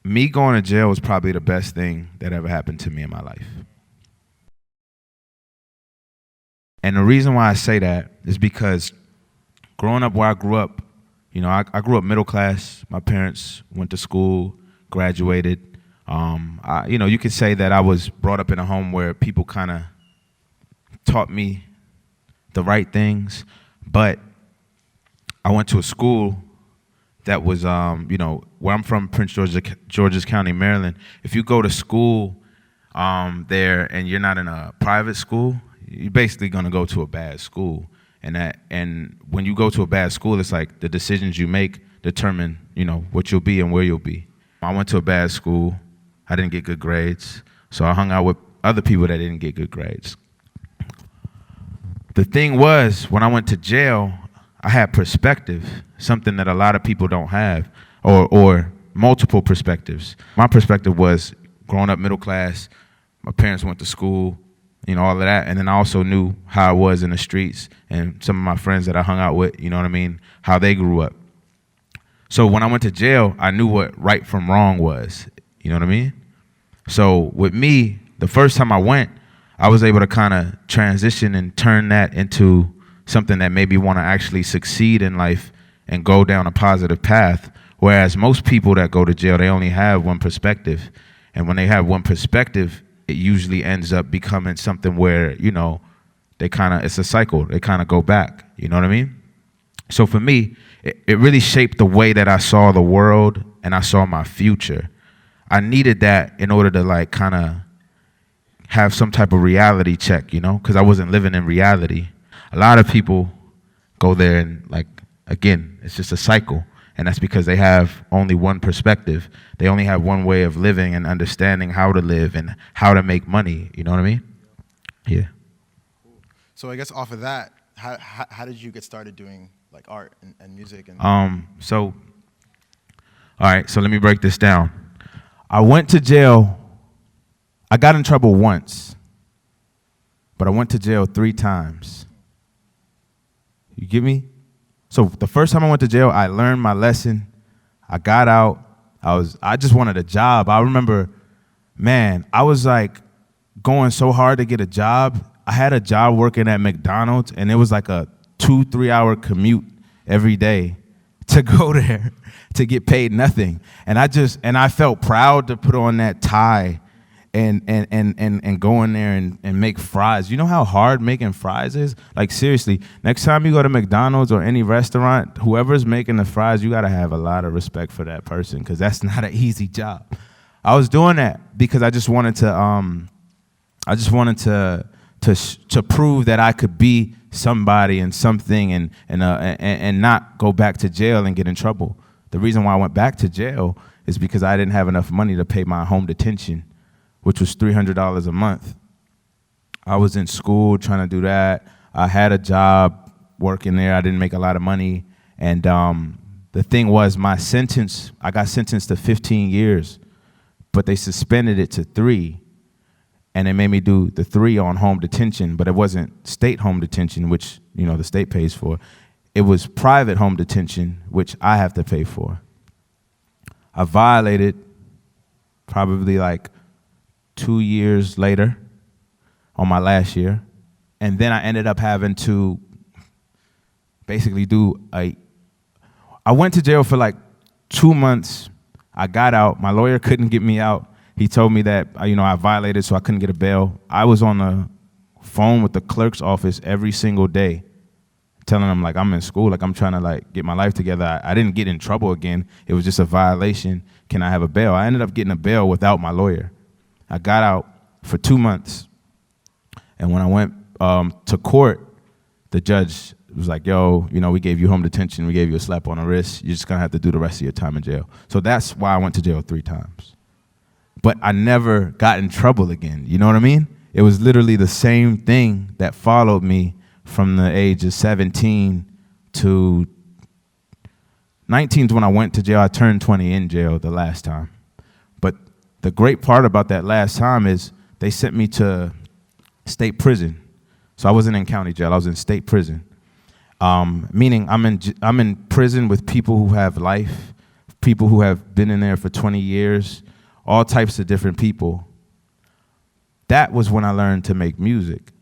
me going to jail was probably the best thing that ever happened to me in my life. And the reason why I say that is because growing up where I grew up, I grew up middle class. My parents went to school, graduated. You could say that I was brought up in a home where people kind of taught me the right things, but I went to a school that was, where I'm from, Prince George's County, Maryland. If you go to school there and you're not in a private school, you're basically going to go to a bad school. And when you go to a bad school, it's like the decisions you make determine, what you'll be and where you'll be. I went to a bad school. I didn't get good grades, so I hung out with other people that didn't get good grades. The thing was, when I went to jail, I had perspective, something that a lot of people don't have, or multiple perspectives. My perspective was growing up middle class, my parents went to school, all of that. And then I also knew how I was in the streets and some of my friends that I hung out with, how they grew up. So when I went to jail, I knew what right from wrong was, So with me, the first time I went, I was able to kind of transition and turn that into something that made me want to actually succeed in life and go down a positive path. Whereas most people that go to jail, they only have one perspective. And when they have one perspective, it usually ends up becoming something where, it's a cycle. They kind of go back, you know what I mean? So for me, it really shaped the way that I saw the world and I saw my future. I needed that in order to kind of have some type of reality check, because I wasn't living in reality. A lot of people go there and again, it's just a cycle. And that's because they have only one perspective. They only have one way of living and understanding how to live and how to make money. You know what I mean? Yeah. So I guess off of that, how did you get started doing art and music? All right, so let me break this down. I went to jail. I got in trouble once, but I went to jail 3 times. You get me? So the first time I went to jail, I learned my lesson. I got out. I just wanted a job. I remember, I was going so hard to get a job. I had a job working at McDonald's, and it was like a 2-3 hour commute every day to go there to get paid nothing. And I felt proud to put on that tie and go in there and make fries. You know how hard making fries is? Seriously, next time you go to McDonald's or any restaurant, whoever's making the fries, you got to have a lot of respect for that person, because that's not an easy job. I was doing that because I just wanted to prove that I could be somebody and something and not go back to jail and get in trouble. The reason why I went back to jail is because I didn't have enough money to pay my home detention, which was $300 a month. I was in school trying to do that. I had a job working there. I didn't make a lot of money. And the thing was, I got sentenced to 15 years, but they suspended it to 3. And they made me do the 3 on home detention, but it wasn't state home detention, which, the state pays for. It was private home detention, which I have to pay for. I violated probably 2 years later on my last year. And then I ended up having to basically I went to jail for 2 months. I got out. My lawyer couldn't get me out. He told me that, I violated, so I couldn't get a bail. I was on the phone with the clerk's office every single day, telling them I'm in school, I'm trying to get my life together. I didn't get in trouble again. It was just a violation. Can I have a bail? I ended up getting a bail without my lawyer. I got out for 2 months, and when I went to court, the judge was like, yo, we gave you home detention, we gave you a slap on the wrist, you're just gonna have to do the rest of your time in jail. So that's why I went to jail 3 times. But I never got in trouble again, you know what I mean? It was literally the same thing that followed me from the age of 17 to 19 is when I went to jail. I turned 20 in jail the last time. But the great part about that last time is they sent me to state prison. So I wasn't in county jail, I was in state prison. Meaning I'm in prison with people who have life, people who have been in there for 20 years, all types of different people. That was when I learned to make music.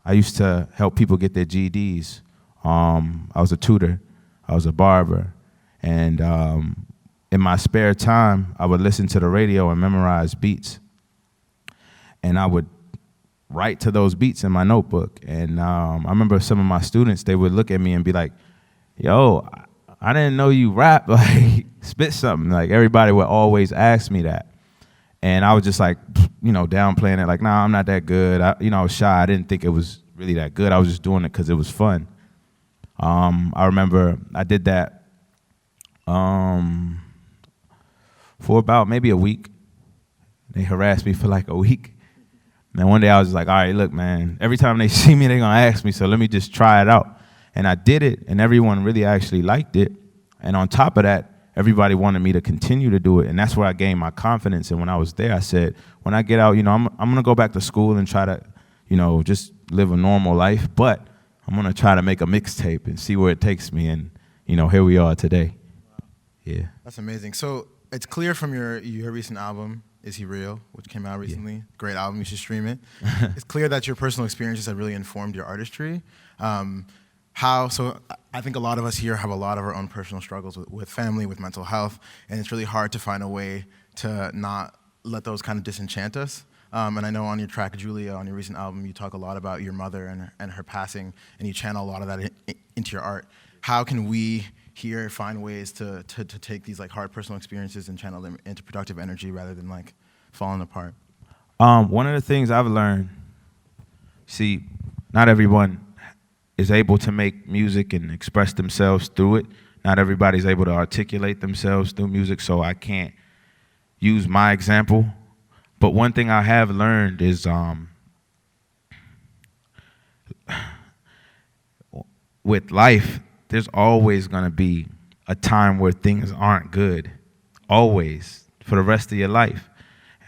I used to help people get their GEDs. I was a tutor. I was a barber. And in my spare time, I would listen to the radio and memorize beats. And I would write to those beats in my notebook. And I remember some of my students, they would look at me and be like, yo, I didn't know you rap, like, spit something. Like, everybody would always ask me that. And I was just like, downplaying it, like, nah, I'm not that good. I was shy. I didn't think it was really that good. I was just doing it because it was fun. I remember I did that for about maybe a week. They harassed me for like a week. And then one day I was like, all right, look, man, every time they see me, they're going to ask me, so let me just try it out. And I did it, and everyone really actually liked it. And on top of that, everybody wanted me to continue to do it, and that's where I gained my confidence. And when I was there, I said, when I get out, I'm going to go back to school and try to, just live a normal life, but I'm going to try to make a mixtape and see where it takes me. And, here we are today. Yeah. That's amazing. So it's clear from your recent album, Is He Real, which came out recently. Yeah. Great album. You should stream it. It's clear that your personal experiences have really informed your artistry. So I think a lot of us here have a lot of our own personal struggles with family, with mental health, and it's really hard to find a way to not let those kind of disenchant us. And I know on your track, Julia, on your recent album, you talk a lot about your mother and her passing, and you channel a lot of that into your art. How can we here find ways to take these like hard personal experiences and channel them into productive energy rather than like falling apart? One of the things I've learned, see, not everyone is able to make music and express themselves through it. Not everybody's able to articulate themselves through music, so I can't use my example. But one thing I have learned is with life, there's always going to be a time where things aren't good, always, for the rest of your life.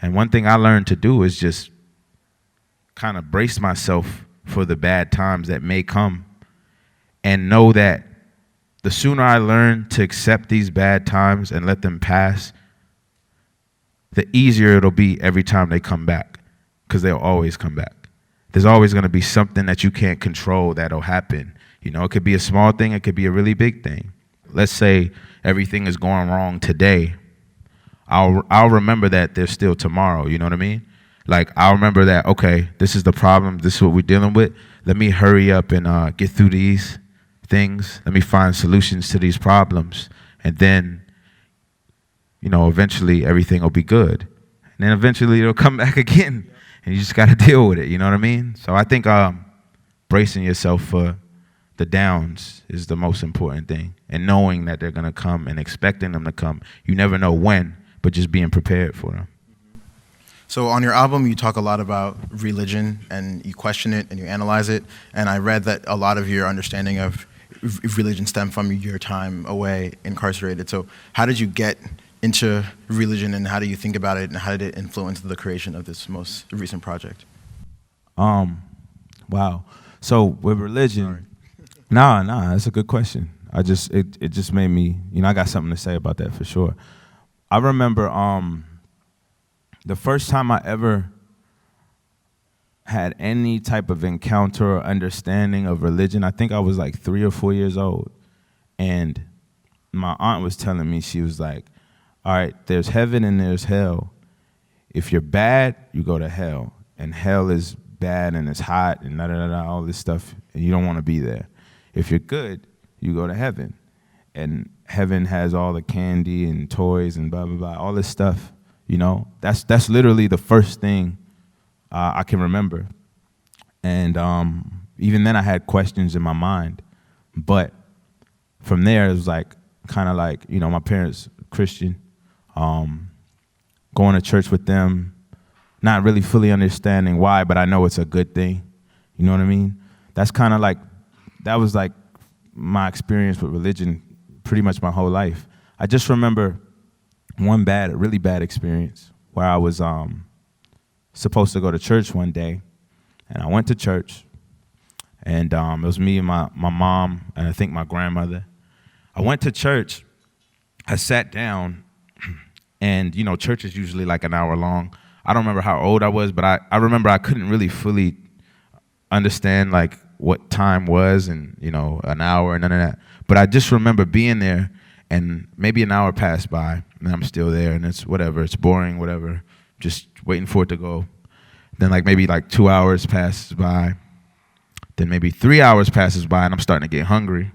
And one thing I learned to do is just kind of brace myself for the bad times that may come, and know that the sooner I learn to accept these bad times and let them pass, the easier it'll be every time they come back, because they'll always come back. There's always going to be something that you can't control that'll happen. It could be a small thing, it could be a really big thing. Let's say everything is going wrong today. I'll remember that there's still tomorrow, you know what I mean? Like, I'll remember that, okay, this is the problem, this is what we're dealing with. Let me hurry up and get through these things. Let me find solutions to these problems. And then, eventually everything will be good. And then eventually it'll come back again. And you just got to deal with it, you know what I mean? So I think bracing yourself for the downs is the most important thing. And knowing that they're going to come and expecting them to come. You never know when, but just being prepared for them. So on your album, you talk a lot about religion, and you question it and you analyze it. And I read that a lot of your understanding of religion stemmed from your time away incarcerated. So how did you get into religion, and how do you think about it, and how did it influence the creation of this most recent project? Wow. So with religion, nah, that's a good question. It just made me, I got something to say about that for sure. I remember the first time I ever had any type of encounter or understanding of religion, I think I was like 3 or 4 years old. And my aunt was telling me, she was like, all right, there's heaven and there's hell. If you're bad, you go to hell. And hell is bad and it's hot and all this stuff, and you don't want to be there. If you're good, you go to heaven. And heaven has all the candy and toys and blah, blah, blah, all this stuff. That's literally the first thing I can remember. And even then I had questions in my mind. But from there, it was like, kind of like, my parents, Christian, going to church with them, not really fully understanding why, but I know it's a good thing. You know what I mean? That's kind of like, that was like my experience with religion pretty much my whole life. I just remember a really bad experience where I was supposed to go to church one day, and I went to church, and it was me and my mom, and I think my grandmother. I went to church, I sat down, and, church is usually like an hour long. I don't remember how old I was, but I remember I couldn't really fully understand like what time was and, an hour and none of that. But I just remember being there, and maybe an hour passed by, and I'm still there, and it's whatever, it's boring, whatever, just waiting for it to go. Then maybe 2 hours passes by. Then maybe 3 hours passes by, and I'm starting to get hungry.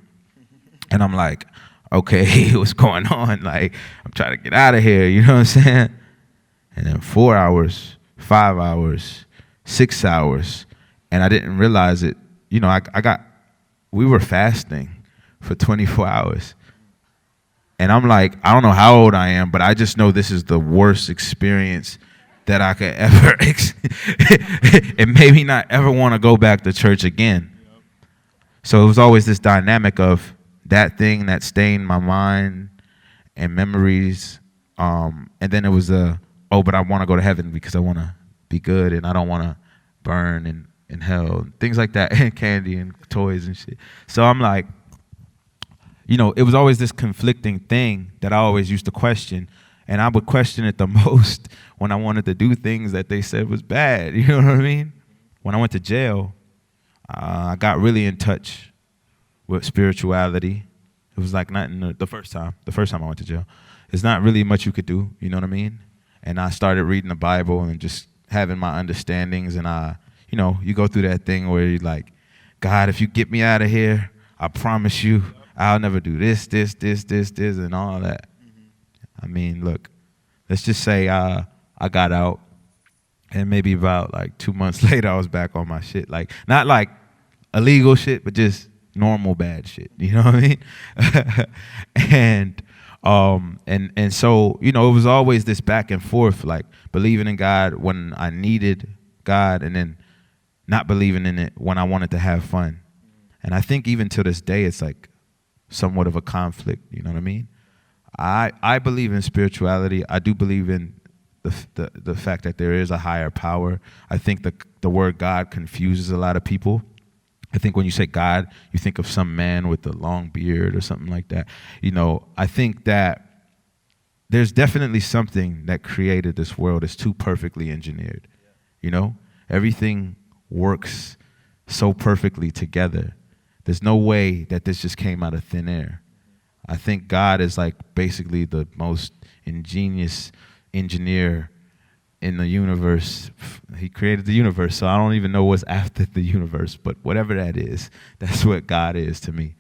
And I'm like, okay, what's going on? Like, I'm trying to get out of here, you know what I'm saying? And then 4 hours, 5 hours, 6 hours, and I didn't realize it. We were fasting for 24 hours. And I'm like, I don't know how old I am, but I just know this is the worst experience that I could ever, and maybe not ever want to go back to church again. Yep. So it was always this dynamic of that thing that stained my mind and memories. And then it was but I want to go to heaven because I want to be good and I don't want to burn in hell, and things like that, and candy and toys and shit. So I'm like, it was always this conflicting thing that I always used to question. And I would question it the most when I wanted to do things that they said was bad. You know what I mean? When I went to jail, I got really in touch with spirituality. It was like nothing the first time I went to jail. There's not really much you could do, you know what I mean? And I started reading the Bible and just having my understandings. And you go through that thing where you're like, God, if you get me out of here, I promise you I'll never do this, and all that. I mean, look, let's just say I got out, and maybe about 2 months later I was back on my shit. Like, not like illegal shit, but just normal bad shit. You know what I mean? and so, it was always this back and forth, like believing in God when I needed God, and then not believing in it when I wanted to have fun. And I think even to this day, it's like somewhat of a conflict. You know what I mean? I believe in spirituality. I do believe in the fact that there is a higher power. I think the word God confuses a lot of people. I think when you say God, you think of some man with a long beard or something like that. I think that there's definitely something that created this world. It's too perfectly engineered. Everything works so perfectly together. There's no way that this just came out of thin air. I think God is basically the most ingenious engineer in the universe. He created the universe, so I don't even know what's after the universe, but whatever that is, that's what God is to me.